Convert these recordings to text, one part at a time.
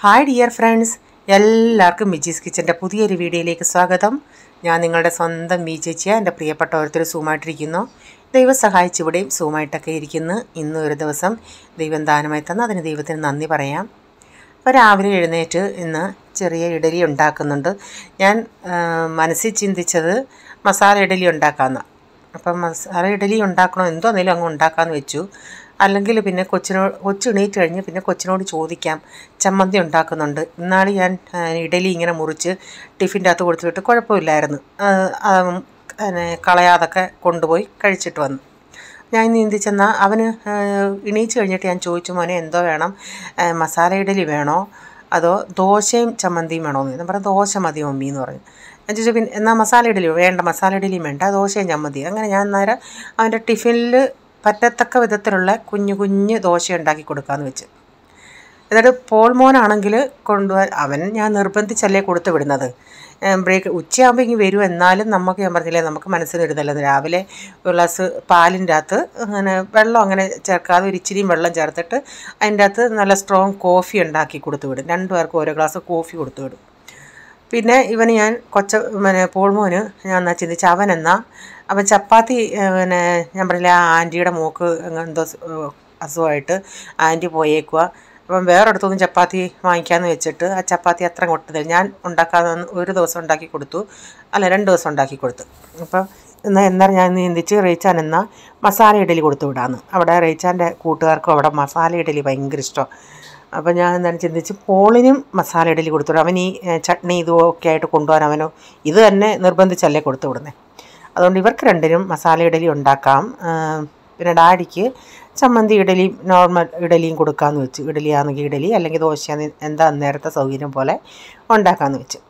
Hi dear friends, എല്ലാവർക്കും മിജീസ് കിച്ചൻ്റെ പുതിയൊരു വീഡിയോയിലേക്ക് സ്വാഗതം. ഞാൻ നിങ്ങളുടെ സ്വന്തം മീ ചേച്ചിയാണ്. എൻ്റെ പ്രിയപ്പെട്ട ഓരോരുത്തർ സൂമായിട്ടിരിക്കുന്നു. ദൈവം സഹായിച്ച് ഇവിടെയും സൂമായിട്ടൊക്കെ ഇരിക്കുന്നു. ഇന്ന് ഒരു ദിവസം ദൈവം ദാനമായി തന്നു, അതിന് ദൈവത്തിന് നന്ദി പറയാം. അപ്പോൾ രാവിലെ എഴുന്നേറ്റ് ഇന്ന് ചെറിയ ഇഡലി ഉണ്ടാക്കുന്നുണ്ട്. ഞാൻ മനസ്സിൽ ചിന്തിച്ചത് മസാല ഇഡലി ഉണ്ടാക്കാമെന്നാണ്. അപ്പം മസാല ഇഡലി ഉണ്ടാക്കണോ എന്തോ എന്തെങ്കിലും അങ്ങ് ഉണ്ടാക്കാമെന്ന് വെച്ചു. അല്ലെങ്കിൽ പിന്നെ കൊച്ചെണീറ്റ് കഴിഞ്ഞ് പിന്നെ കൊച്ചിനോട് ചോദിക്കാം, ചമ്മന്തി ഉണ്ടാക്കുന്നുണ്ട്. ഇന്നാൾ ഞാൻ ഇഡലി ഇങ്ങനെ മുറിച്ച് ടിഫിൻ്റെ അകത്ത് കൊടുത്തു വിട്ട് കുഴപ്പമില്ലായിരുന്നു. കളയാതൊക്കെ കൊണ്ടുപോയി കഴിച്ചിട്ട് വന്നു. ഞാൻ നീന്തിച്ചെന്നാൽ അവന് എണീച്ച് കഴിഞ്ഞിട്ട് ഞാൻ ചോദിച്ചു, മോനെ എന്തോ വേണം, മസാല ഇഡലി വേണോ അതോ ദോശയും ചമ്മന്തിയും വേണോ എന്ന്. ഞാൻ പറഞ്ഞു ദോശ മതി മമ്മി എന്ന് പറഞ്ഞു. ഞാൻ ചോദിച്ചു പിന്നെ എന്നാൽ മസാല ഇഡലി വേണ്ട, മസാല ഇഡലിയും വേണ്ട, ദോശയും ചമ്മന്തി. അങ്ങനെ ഞാൻ നേരെ അവൻ്റെ ടിഫിനിൽ പറ്റത്തക്ക വിധത്തിലുള്ള കുഞ്ഞു കുഞ്ഞ് ദോശ ഉണ്ടാക്കി കൊടുക്കാമെന്ന് വെച്ച്. എന്നിട്ട് പോൾ മോനാണെങ്കിൽ അവൻ ഞാൻ നിർബന്ധിച്ചല്ലേ കൊടുത്ത് വിടുന്നത്. ഉച്ചയാകുമ്പോൾ ഇങ്ങനെ വരും. എന്നാലും ഞാൻ പറഞ്ഞില്ലേ, നമുക്ക് മനസ്സിനിരുന്നല്ലോ. രാവിലെ ഒരു ഗ്ലാസ് പാലിൻ്റെ അകത്ത് അങ്ങനെ വെള്ളം അങ്ങനെ ചേർക്കാതെ ഒരു ഇച്ചിരിയും വെള്ളം ചേർത്തിട്ട് അതിൻ്റെ അകത്ത് നല്ല സ്ട്രോങ് കോഫി ഉണ്ടാക്കി കൊടുത്തു വിടും. 2 പേർക്ക് ഓരോ ഗ്ലാസ് കോഫി കൊടുത്തു വിടും. പിന്നെ ഇവന് ഞാൻ പോൾമോന് ഞാൻ ചിന്തിച്ച് അവൻ ചപ്പാത്തി ഞാൻ പറഞ്ഞില്ല, ആ ആൻറ്റിയുടെ മോക്ക് എന്തോ അസുഖമായിട്ട് ആൻറ്റി പോയേക്കുക. അപ്പം വേറൊരിടത്തൊന്നും ചപ്പാത്തി വാങ്ങിക്കാമെന്ന് വെച്ചിട്ട് ആ ചപ്പാത്തി അത്ര കൊട്ടതിൽ ഞാൻ ഉണ്ടാക്കാമെന്ന് ഒരു ദിവസം ഉണ്ടാക്കി കൊടുത്തു, 2 ദിവസം ഉണ്ടാക്കി കൊടുത്തു. അപ്പം എന്നാൽ ഞാൻ ചിന്തിച്ച് റേച്ചാൻ മസാല ഇഡലി കൊടുത്തു വിടാമെന്ന്. അവിടെ റേച്ചാൻ്റെ കൂട്ടുകാർക്കും അവിടെ മസാല ഇഡലി ഭയങ്കര ഇഷ്ടമാണ്. അപ്പോൾ ഞാൻ എന്താണ് ചിന്തിച്ച് പോളിനും മസാല ഇഡലി കൊടുത്തു വിടാം. അവൻ ഈ ചട്നി ഇതുമൊക്കെ ആയിട്ട് കൊണ്ടുപോകാൻ അവനോ ഇത് തന്നെ നിർബന്ധിച്ചല്ലേ കൊടുത്തു വിടുന്നത്. അതുകൊണ്ട് ഇവർക്ക് രണ്ടിനും മസാല ഇഡലി ഉണ്ടാക്കാം. പിന്നെ ഡാഡിക്ക് ചമ്മന്തി ഇഡലിയും നോർമൽ ഇഡലിയും കൊടുക്കാമെന്ന് വെച്ചു. ഇഡലിയാണെങ്കിൽ ഇഡലി, അല്ലെങ്കിൽ ദോശ, എന്താ നേരത്തെ സൗകര്യം പോലെ ഉണ്ടാക്കാമെന്ന് വെച്ചു.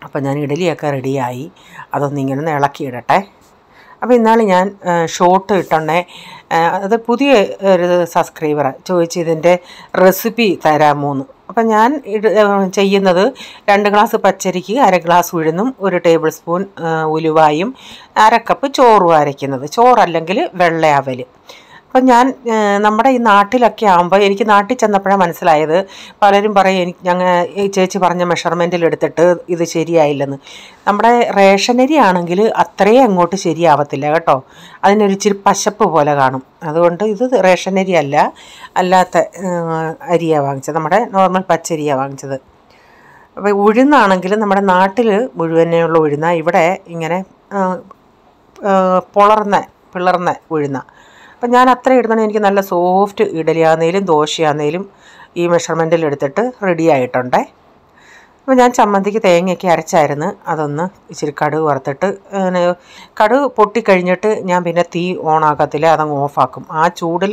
അപ്പോൾ ഞാൻ ഇഡലിയൊക്കെ റെഡിയായി. അതൊന്നിങ്ങനെ ഇളക്കിയിടട്ടെ. അപ്പോൾ ഇന്നാൾ ഞാൻ ഷോർട്ട് ഇട്ടുണ്ടേ, അത് പുതിയ ഒരു സബ്സ്ക്രൈബറാണ് ചോദിച്ച് ഇതിൻ്റെ റെസിപ്പി തരാമോന്ന്. അപ്പം ഞാൻ ചെയ്യുന്നത് 2 ഗ്ലാസ് പച്ചരിക്ക് 1/2 ഗ്ലാസ് ഉഴുന്നും 1 ടേബിൾ സ്പൂൺ ഉലുവായും 1/2 കപ്പ് ചോറും അരയ്ക്കുന്നത്. ചോറല്ലെങ്കിൽ വെള്ള അവൽ. അപ്പം ഞാൻ നമ്മുടെ ഈ നാട്ടിലൊക്കെ ആകുമ്പോൾ എനിക്ക് നാട്ടിൽ ചെന്നപ്പോഴാണ് മനസ്സിലായത്, പലരും പറയും ഈ ചേച്ചി പറഞ്ഞ മെഷർമെൻറ്റിൽ എടുത്തിട്ട് ഇത് ശരിയായില്ലെന്ന്. നമ്മുടെ റേഷനരി ആണെങ്കിൽ അത്രയും അങ്ങോട്ട് ശരിയാവത്തില്ല കേട്ടോ. അതിനൊരിച്ചിരി പശപ്പ് പോലെ കാണും. അതുകൊണ്ട് ഇത് റേഷനരി അല്ലാത്ത അരിയാണ് വാങ്ങിച്ചത്, നമ്മുടെ നോർമൽ പച്ചരിയാണ് വാങ്ങിച്ചത്. അപ്പോൾ ഉഴുന്നാണെങ്കിൽ നമ്മുടെ നാട്ടിൽ മുഴുവനെയുള്ള ഉഴുന്ന, ഇവിടെ ഇങ്ങനെ പിളർന്ന ഉഴുന്ന. അപ്പം ഞാൻ അത്ര ഇടുന്നത് എനിക്ക് നല്ല സോഫ്റ്റ് ഇഡലിയാന്നേലും ദോശയാന്നേലും ഈ മെഷർമെൻറ്റിൽ എടുത്തിട്ട് റെഡി ആയിട്ടുണ്ടേ. അപ്പോൾ ഞാൻ ചമ്മന്തിക്ക് തേങ്ങയൊക്കെ അരച്ചായിരുന്നു. അതൊന്ന് ഇച്ചിരി കടുക് വറുത്തിട്ട് കടുക് പൊട്ടിക്കഴിഞ്ഞിട്ട് ഞാൻ പിന്നെ തീ ഓണാക്കത്തില്ല, അതങ്ങ് ഓഫാക്കും. ആ ചൂടിൽ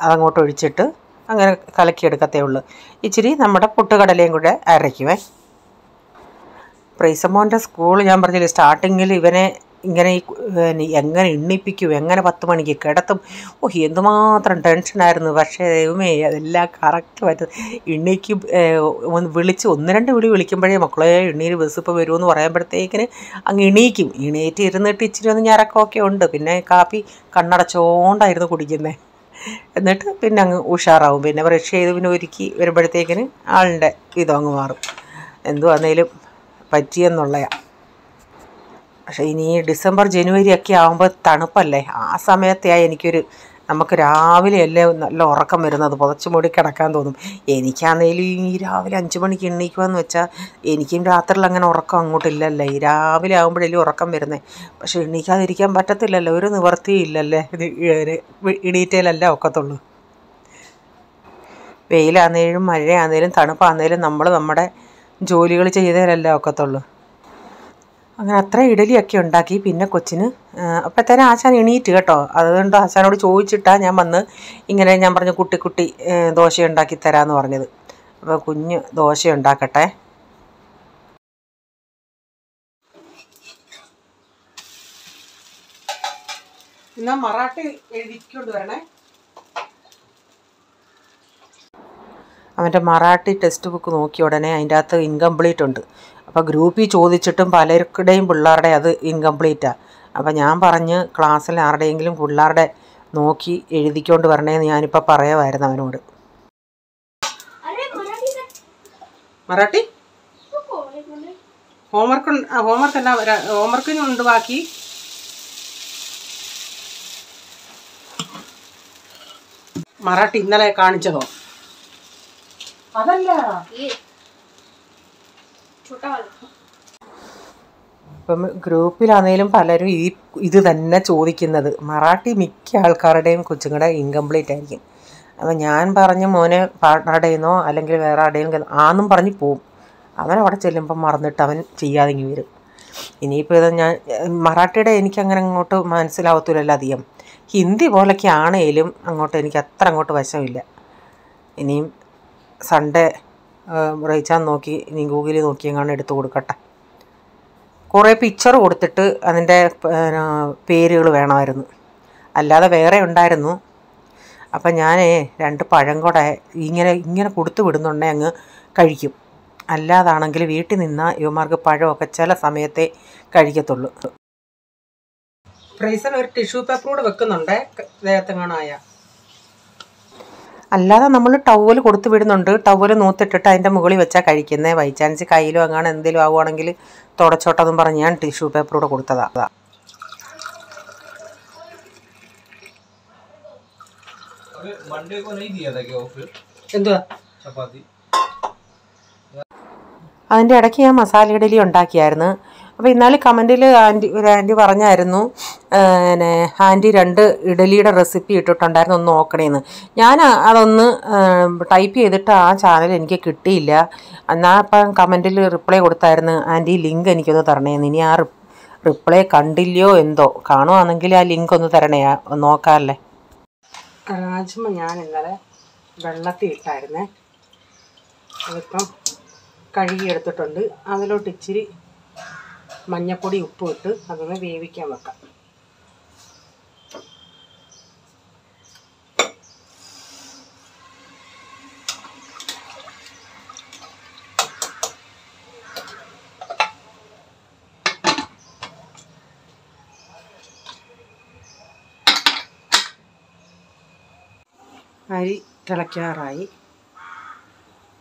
അതങ്ങോട്ട് ഒഴിച്ചിട്ട് അങ്ങനെ കലക്കിയെടുക്കത്തേ ഉള്ളൂ. ഇച്ചിരി നമ്മുടെ പൊട്ടുകടലയും കൂടെ അരയ്ക്കുവേ. പ്രൈസമോൻ്റെ സ്കൂൾ ഞാൻ പറഞ്ഞില്ലേ, സ്റ്റാർട്ടിങ്ങിൽ ഇവനെ ഇങ്ങനെ എങ്ങനെ എണ്ണിപ്പിക്കും, എങ്ങനെ 10 മണിക്ക് കിടത്തും. എന്തുമാത്രം ടെൻഷനായിരുന്നു. പക്ഷേ ദൈവമേ, അതെല്ലാം കറക്റ്റ് പറ്റും. എണ്ണിക്കും വിളിച്ച് 1-2 വിളിക്കുമ്പോഴേ മക്കളെ എണ്ണീര് ബസ് ഇപ്പോൾ വരുമെന്ന് പറയുമ്പോഴത്തേക്കിന് അങ്ങ് എണീക്കും. എണീറ്റ് ഇരുന്നിട്ട് ഇച്ചിരി ഒന്ന് ഞരക്കമൊക്കെ ഉണ്ട്. പിന്നെ കാപ്പി കണ്ണടച്ചോണ്ടായിരുന്നു കുടിക്കുന്നത്. എന്നിട്ട് പിന്നെ അങ്ങ് ഉഷാറാവും. പിന്നെ ബ്രഷ് ചെയ്ത് പിന്നെ ഒരുക്കി വരുമ്പോഴത്തേക്കിന് ആളിൻ്റെ ഇതങ്ങ് മാറും. എന്തുവാന്നേലും പറ്റിയെന്നുള്ളതാണ്. പക്ഷേ ഇനി ഡിസംബർ ജനുവരി ഒക്കെ ആകുമ്പോൾ തണുപ്പല്ലേ, ആ സമയത്തെയാണ് നമുക്ക് രാവിലെ അല്ലേ നല്ല ഉറക്കം വരുന്നത്, പുതച്ച് മൂടി കിടക്കാൻ തോന്നും. എനിക്കാണെങ്കിലും ഈ രാവിലെ 5 മണിക്ക് എണ്ണീക്കുമെന്ന് വെച്ചാൽ എനിക്കും രാത്രിയിൽ അങ്ങനെ ഉറക്കം അങ്ങോട്ടില്ലല്ലേ. ഈ രാവിലെ ആകുമ്പോഴല്ലേ ഉറക്കം വരുന്നത്. പക്ഷേ എണ്ണീക്കാതിരിക്കാൻ പറ്റത്തില്ലല്ലോ, ഒരു നിവർത്തിയില്ലല്ലേ. എണീറ്റേലല്ല ഒക്കത്തുള്ളൂ. വെയിലാന്നേലും മഴയാന്നേലും തണുപ്പാന്നേലും നമ്മൾ നമ്മുടെ ജോലികൾ ചെയ്തേലല്ലേ ഒക്കത്തുള്ളൂ. അങ്ങനെ അത്ര ഇഡലിയൊക്കെ ഉണ്ടാക്കി. പിന്നെ കൊച്ചിന് അപ്പോഴത്തേനും ആശാൻ എണീറ്റ് കേട്ടോ. അതുകൊണ്ട് ആശാനോട് ചോദിച്ചിട്ടാണ് ഞാൻ വന്ന് ഇങ്ങനെ ഞാൻ പറഞ്ഞു കുട്ടി ദോശ ഉണ്ടാക്കി തരാമെന്ന് പറഞ്ഞത്. അപ്പോൾ കുഞ്ഞ് ദോശ ഉണ്ടാക്കട്ടെ. എന്നാൽ മറാഠി എഴുതിക്കൊണ്ട് വരണേ. അവൻ്റെ മറാഠി ടെക്സ്റ്റ് ബുക്ക് നോക്കിയ ഉടനെ അതിൻ്റെ അകത്ത് ഇൻകംപ്ലീറ്റ് ഉണ്ട്. അപ്പോൾ ഗ്രൂപ്പിൽ ചോദിച്ചിട്ടും പലരുടെയും പിള്ളേരുടെ അത് ഇൻകംപ്ലീറ്റാണ്. അപ്പോൾ ഞാൻ പറഞ്ഞ് ക്ലാസ്സിൽ ആരുടെയെങ്കിലും പിള്ളേരുടെ നോക്കി എഴുതിക്കൊണ്ട് വരണേന്ന് ഞാനിപ്പോൾ പറയുമായിരുന്നു അവനോട്. മറാഠി ഹോംവർക്കല്ല ഹോംവർക്കിനുണ്ട് ബാക്കി. മറാഠി ഇന്നലെ കാണിച്ചതോ? അതല്ല, ഇപ്പം ഗ്രൂപ്പിലാണെങ്കിലും പലരും ഇത് തന്നെ ചോദിക്കുന്നത്. മറാഠി മിക്ക ആൾക്കാരുടെയും കൊച്ചുങ്ങളുടെ ഇൻകംപ്ലീറ്റ് ആയിരിക്കും. അപ്പം ഞാൻ പറഞ്ഞു മോനെ പാർട്ട്ണറുടെ നിന്നോ അല്ലെങ്കിൽ വേറെ ആരുടെയും ആന്നും പറഞ്ഞ് പോവും. അവൻ അവിടെ ചെല്ലുമ്പം മറന്നിട്ട് അവൻ ചെയ്യാതെങ്കി വരും. ഇനിയിപ്പോൾ ഇത് ഞാൻ മറാഠിയുടെ എനിക്കങ്ങനെ അങ്ങോട്ട് മനസ്സിലാവത്തില്ലല്ലോ അധികം. ഹിന്ദി പോലൊക്കെ ആണേലും അങ്ങോട്ട് എനിക്ക് അത്ര അങ്ങോട്ട് വശമില്ല. ഇനിയും സൺഡേ റീച്ചാൻ നോക്കി ഇനി ഗൂഗിളിൽ നോക്കി എങ്ങാണ്ട് എടുത്ത് കൊടുക്കട്ടെ. കുറേ പിക്ചർ കൊടുത്തിട്ട് അതിൻ്റെ പേരുകൾ വേണമായിരുന്നു, അല്ലാതെ വേറെ ഉണ്ടായിരുന്നു. അപ്പം ഞാൻ 2 പഴം കൂടെ ഇങ്ങനെ കൊടുത്തു വിടുന്നുണ്ടെങ്കിൽ അങ്ങ് കഴിക്കും. അല്ലാതാണെങ്കിൽ വീട്ടിൽ നിന്നാൽ ഇവന്മാർക്ക് പഴമൊക്കെ ചില സമയത്തെ കഴിക്കത്തുള്ളൂ. ഫ്രീസറിൽ ഒരു ടിഷ്യൂ പേപ്പർ കൂടെ വെക്കുന്നുണ്ട് ദേഹത്തെങ്ങാണായ. അല്ലാതെ നമ്മൾ ടവൽ കൊടുത്തു വിടുന്നുണ്ട്. ടവൽ നൂത്തിട്ടിട്ട് അതിൻ്റെ മുകളിൽ വെച്ചാൽ കഴിക്കുന്നത്. ബൈ ചാൻസ് കയ്യിലോ അങ്ങനെ എന്തെങ്കിലും ആവുകയാണെങ്കിൽ തുടച്ചോട്ടെന്നും പറഞ്ഞ് ഞാൻ ടിഷ്യൂ പേപ്പർ കൂടെ കൊടുത്തതാണ്. എന്തുവാ അതിൻ്റെ ഇടയ്ക്ക് ഞാൻ മസാല ഇഡലി ഉണ്ടാക്കിയായിരുന്നു. അപ്പോൾ ഇന്നാലും കമൻറ്റിൽ ഒരു ആൻറ്റി പറഞ്ഞായിരുന്നു, പിന്നെ ആൻറ്റി 2 ഇഡലിയുടെ റെസിപ്പി ഇട്ടിട്ടുണ്ടായിരുന്നു, ഒന്ന് നോക്കണേന്ന്. ഞാൻ അതൊന്ന് ടൈപ്പ് ചെയ്തിട്ട് ആ ചാനൽ എനിക്ക് കിട്ടിയില്ല. എന്നാൽ അപ്പം കമൻറ്റിൽ റിപ്ലൈ കൊടുത്തായിരുന്നു, ആൻറ്റി ലിങ്ക് എനിക്കൊന്ന് തരണേന്ന്. ഇനി ആ റിപ്ലൈ കണ്ടില്ലയോ എന്തോ. കാണുവാണെങ്കിൽ ആ ലിങ്ക് ഒന്ന് തരണേ, നോക്കാമല്ലേ. രാജ്മ ഞാൻ ഇന്നലെ വെള്ളത്തിൽ ഇട്ടായിരുന്നേ. അതിപ്പം കഴുകിയെടുത്തിട്ടുണ്ട്. അതിലോട്ട് ഇച്ചിരി മഞ്ഞപ്പൊടി ഉപ്പും ഇട്ട് അതൊന്ന് വേവിക്കാൻ വെക്കാം. അരി തിളയ്ക്കാറായി.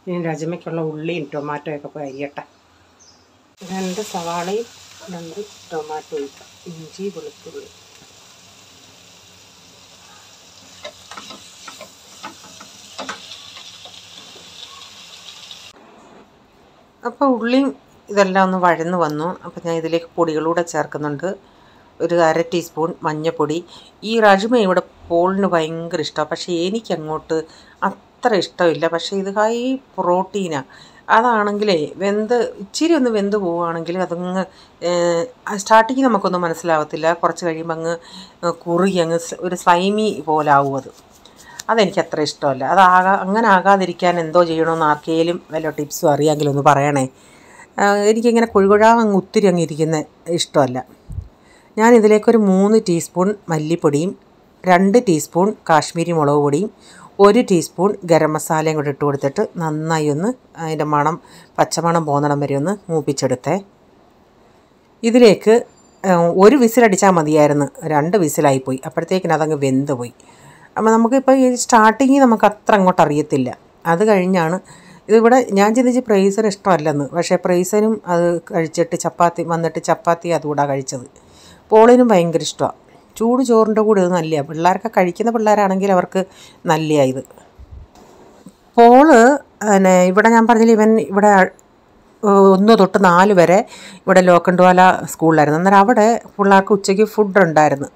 ഇനി രാജ്മയ്ക്കുള്ള ഉള്ളിയും ടൊമാറ്റോയൊക്കെ പോയി അരിയട്ടെ. 2 സവാളയും 2 ടൊമാറ്റോ ഇട്ട, ഇഞ്ചി വെളുത്തുള്ളി. അപ്പോൾ ഉള്ളിയും ഇതെല്ലാം ഒന്ന് വഴന്ന് വന്നു. അപ്പോൾ ഞാൻ ഇതിലേക്ക് പൊടികളൂടെ ചേർക്കുന്നുണ്ട്. ഒരു 1/2 ടീസ്പൂൺ മഞ്ഞൾപ്പൊടി. ഈ രാജ്മ ഇവിടെ പോളിന് ഭയങ്കര ഇഷ്ടമാണ്, പക്ഷേ എനിക്കങ്ങോട്ട് അത്ര ഇഷ്ടമില്ല. പക്ഷേ ഇത് ഹൈ പ്രോട്ടീനാണ്. അതാണെങ്കിലേ ഇച്ചിരി ഒന്ന് വെന്ത് പോവുകയാണെങ്കിൽ അതങ്ങ് സ്റ്റാർട്ടിങ് നമുക്കൊന്നും മനസ്സിലാവത്തില്ല. കുറച്ച് കഴിയുമ്പോൾ അങ്ങ് കുറുകി അങ്ങ് ഒരു സ്ലൈമി പോലാവും. അതെനിക്ക് അത്ര ഇഷ്ടമല്ല. അങ്ങനെ ആകാതിരിക്കാൻ എന്തോ ചെയ്യണമെന്ന് ആർക്കെങ്കിലും വല്ല ടിപ്സും അറിയാമെങ്കിലും ഒന്ന് പറയണേ. എനിക്കിങ്ങനെ കുഴുകുഴാവങ്ങ് ഒത്തിരി അങ്ങ് ഇരിക്കുന്ന ഇഷ്ടമല്ല. ഞാനിതിലേക്കൊരു 3 ടീസ്പൂൺ മല്ലിപ്പൊടിയും 2 ടീസ്പൂൺ കാശ്മീരി മുളക് പൊടിയും 1 ടീസ്പൂൺ ഗരം മസാലയും കൂടെ ഇട്ട് കൊടുത്തിട്ട് നന്നായി ഒന്ന് അതിൻ്റെ പച്ചമണം പോകുന്നിടം വരെ ഒന്ന് മൂപ്പിച്ചെടുത്തേ. ഇതിലേക്ക് 1 വിസിലടിച്ചാൽ മതിയായിരുന്നു, 2 വിസിലായിപ്പോയി. അപ്പോഴത്തേക്കിന് അതങ്ങ് വെന്ത് പോയി. അപ്പോൾ നമുക്കിപ്പോൾ ഈ സ്റ്റാർട്ടിങ്ങിൽ നമുക്ക് അത്ര അങ്ങോട്ട് അറിയത്തില്ല. അത് കഴിഞ്ഞാണ് ഇതിവിടെ ഞാൻ ചിന്തിച്ച് പ്രൈസന് ഇഷ്ടമല്ലെന്ന്. പക്ഷേ പ്രൈസനും അത് കഴിച്ചിട്ട് ചപ്പാത്തി അതുകൂടാ കഴിച്ചത്. പോളിനും ഭയങ്കര ഇഷ്ടമാണ്. ചൂട് ചോറിൻ്റെ കൂടെ ഇത് നല്ലതാണ്. പിള്ളേരൊക്കെ കഴിക്കുന്ന പിള്ളേരാണെങ്കിൽ അവർക്ക് നല്ലതാണ് ഇത്. പോള് ഇവിടെ ഞാൻ പറഞ്ഞില്ല, ഇവൻ ഇവിടെ 1 തൊട്ട് 4 വരെ ഇവിടെ ലോക്കണ്ട്വാല സ്കൂളിലായിരുന്നു. അന്നേരം അവിടെ പിള്ളേർക്ക് ഉച്ചയ്ക്ക് ഫുഡ് ഉണ്ടായിരുന്നു.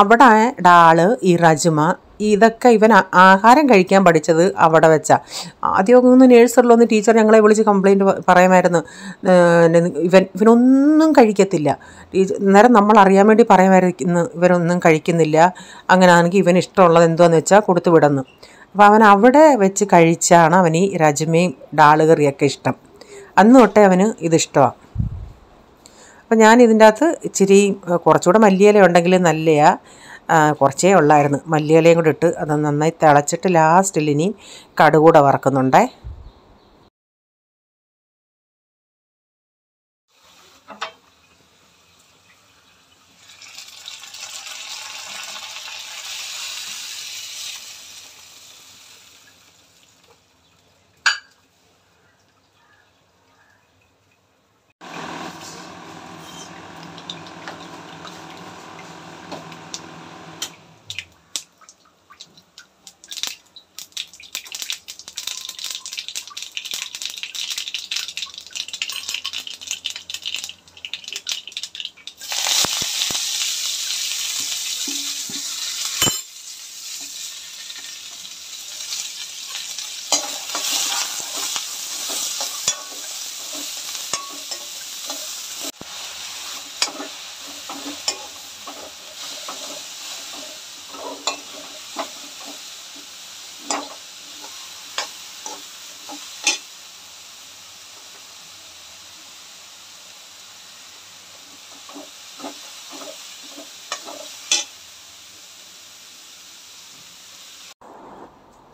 അവിടെ ഡാള്, ഈ രാജ്മ, ഇതൊക്കെ ഇവൻ ആഹാരം കഴിക്കാൻ പഠിച്ചത് അവിടെ വെച്ചാൽ. ആദ്യമൊക്കെ ഒന്ന് നേഴ്സറിലൊന്ന് ടീച്ചർ ഞങ്ങളെ വിളിച്ച് കംപ്ലയിൻറ്റ് പറയുമായിരുന്നു, ഇവനൊന്നും കഴിക്കത്തില്ല. അന്നേരം നമ്മൾ അറിയാൻ വേണ്ടി പറയുമായിരുന്നു, ഇവരൊന്നും കഴിക്കുന്നില്ല, അങ്ങനെയാണെങ്കിൽ ഇവന് ഇഷ്ടമുള്ളത് എന്തുവാന്ന് വെച്ചാൽ കൊടുത്തു വിടുന്നു. അപ്പോൾ അവൻ അവിടെ വെച്ച് കഴിച്ചാണ് അവന് ഈ രാജ്മയും ഡാള് കറിയൊക്കെ ഇഷ്ടം. അന്ന് തൊട്ടേ അവന് ഇതിഷ്ടമാണ്. അപ്പോൾ ഞാൻ ഇതിൻ്റെ അകത്ത് ഇച്ചിരി കുറച്ചുകൂടെ മല്ലിയില ഉണ്ടെങ്കിൽ നല്ലതാണ്. കുറച്ചേ ഉള്ളായിരുന്നു. മല്ലിയിലയും കൂടെ ഇട്ട് അത് നന്നായി തിളച്ചിട്ട് ലാസ്റ്റിൽ ഇനി കടുകൂടെ വറക്കുന്നുണ്ടേ.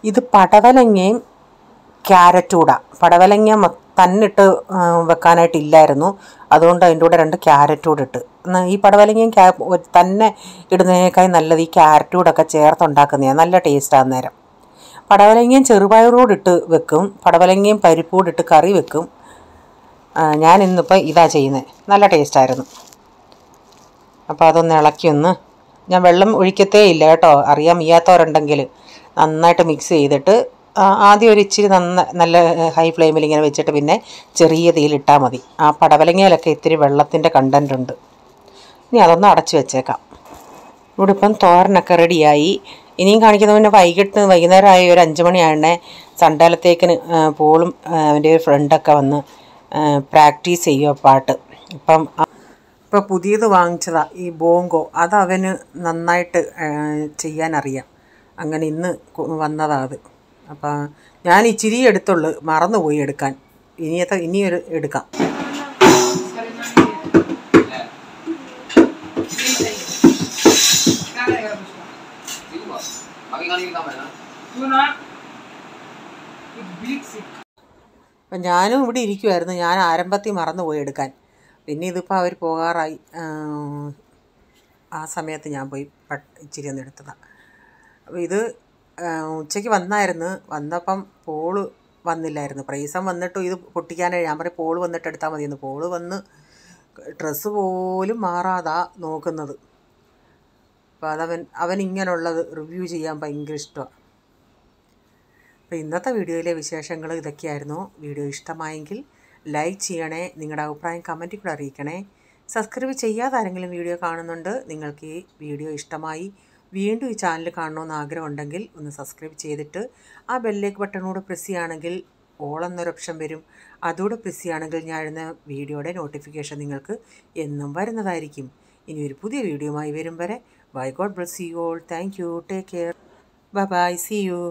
ഇത് പടവലങ്ങയും ക്യാരറ്റും കൂടെ. പടവലങ്ങ തന്നിട്ട് വെക്കാനായിട്ടില്ലായിരുന്നു, അതുകൊണ്ട് അതിൻ്റെ കൂടെ 2 ക്യാരറ്റ് കൂടെ ഇട്ട്. ഈ പടവലങ്ങയും തന്നെ ഇടുന്നതിനേക്കാൾ നല്ലത് ഈ ക്യാരറ്റ് കൂടെ ചേർത്തുണ്ടാക്കുന്നതാണ്, നല്ല ടേസ്റ്റാണ്. അന്നേരം പടവലങ്ങയും ചെറുപയറൂടെ ഇട്ട് വെക്കും, പടവലങ്ങയും പരിപ്പൂടെ ഇട്ട് കറി വെക്കും. ഞാൻ ഇന്നിപ്പോൾ ഇതാ ചെയ്യുന്നത്. നല്ല ടേസ്റ്റായിരുന്നു. അപ്പോൾ അതൊന്ന് ഇളക്കിയൊന്ന്, ഞാൻ വെള്ളം ഒഴിക്കത്തേ ഇല്ല കേട്ടോ, അറിയാൻ വയ്യാത്തവരുണ്ടെങ്കിൽ. നന്നായിട്ട് മിക്സ് ചെയ്തിട്ട് ആദ്യം ഒരു ഇച്ചിരി നല്ല ഹൈ ഫ്ലെയിമിൽ ഇങ്ങനെ വെച്ചിട്ട് പിന്നെ ചെറിയ തീയിലിട്ടാൽ മതി. ആ പടവലങ്ങയിലൊക്കെ ഇത്തിരി വെള്ളത്തിൻ്റെ കണ്ടൻ്റ് ഉണ്ട്. ഇനി അതൊന്ന് അടച്ചു വെച്ചേക്കാം. ഇവിടെ ഇപ്പം തോരനൊക്കെ റെഡിയായി. ഇനിയും കാണിക്കുന്നത് പിന്നെ വൈകുന്നേരമായി ഒരു 5 മണിയായണേ സൺഡേലത്തേക്കിന് പോളും അവൻ്റെ ഒരു ഫ്രണ്ടൊക്കെ വന്ന് പ്രാക്ടീസ് ചെയ്യുക പാട്ട്. ഇപ്പം പുതിയത് വാങ്ങിച്ചതാണ് ഈ ബോങ്കോ. അതവന് നന്നായിട്ട് ചെയ്യാനറിയാം. അങ്ങനെ ഇന്ന് വന്നതാണ് അത്. അപ്പം ഞാൻ ഇച്ചിരി എടുത്തുള്ളൂ, മറന്നുപോയി എടുക്കാൻ. ഇനിയൊരു എടുക്കാം. അപ്പം ഞാനും ഇവിടെ ഇരിക്കുമായിരുന്നു. ഞാൻ ആരംഭത്തിൽ മറന്നുപോയി എടുക്കാൻ. പിന്നെ ഇതിപ്പോൾ അവർ പോകാറായി. ആ സമയത്ത് ഞാൻ പോയി ഇച്ചിരി ഒന്ന് എടുത്തതാണ്. അപ്പോൾ ഇത് ഉച്ചയ്ക്ക് വന്നപ്പം പോള് വന്നില്ലായിരുന്നു. പ്രൈസം വന്നിട്ടും ഇത് പൊട്ടിക്കാനായി ഞാൻ പറയും പോള് വന്നിട്ട് എടുത്താൽ മതിയെന്ന്. പോള് വന്ന് ഡ്രസ്സ് പോലും മാറാതാ നോക്കുന്നത്. അപ്പോൾ അവൻ ഇങ്ങനെയുള്ളത് റിവ്യൂ ചെയ്യാൻ ഭയങ്കര ഇഷ്ടമാണ്. അപ്പോൾ ഇന്നത്തെ വീഡിയോയിലെ വിശേഷങ്ങൾ ഇതൊക്കെയായിരുന്നു. വീഡിയോ ഇഷ്ടമായെങ്കിൽ ലൈക്ക് ചെയ്യണേ, നിങ്ങളുടെ അഭിപ്രായം കമൻറ്റിൽ കൂടെ അറിയിക്കണേ. സബ്സ്ക്രൈബ് ചെയ്യാതെ ആരെങ്കിലും വീഡിയോ കാണുന്നുണ്ട്, നിങ്ങൾക്ക് ഈ വീഡിയോ ഇഷ്ടമായി വീണ്ടും ഈ ചാനൽ കാണണമെന്ന് ആഗ്രഹമുണ്ടെങ്കിൽ ഒന്ന് സബ്സ്ക്രൈബ് ചെയ്തിട്ട് ആ ബെല്ലേക്ക് ബട്ടണൂടെ പ്രസ് ചെയ്യുകയാണെങ്കിൽ ഓൾ എന്നൊരു ഓപ്ഷൻ വരും. അതുകൂടെ പ്രസ് ചെയ്യുകയാണെങ്കിൽ ഞാൻ ഇടുന്ന വീഡിയോയുടെ നോട്ടിഫിക്കേഷൻ നിങ്ങൾക്ക് എന്നും വരുന്നതായിരിക്കും. ഇനി ഒരു പുതിയ വീഡിയോയുമായി വരും വരെ bye, God bless you all. Thank you, take care, bye bye, see U.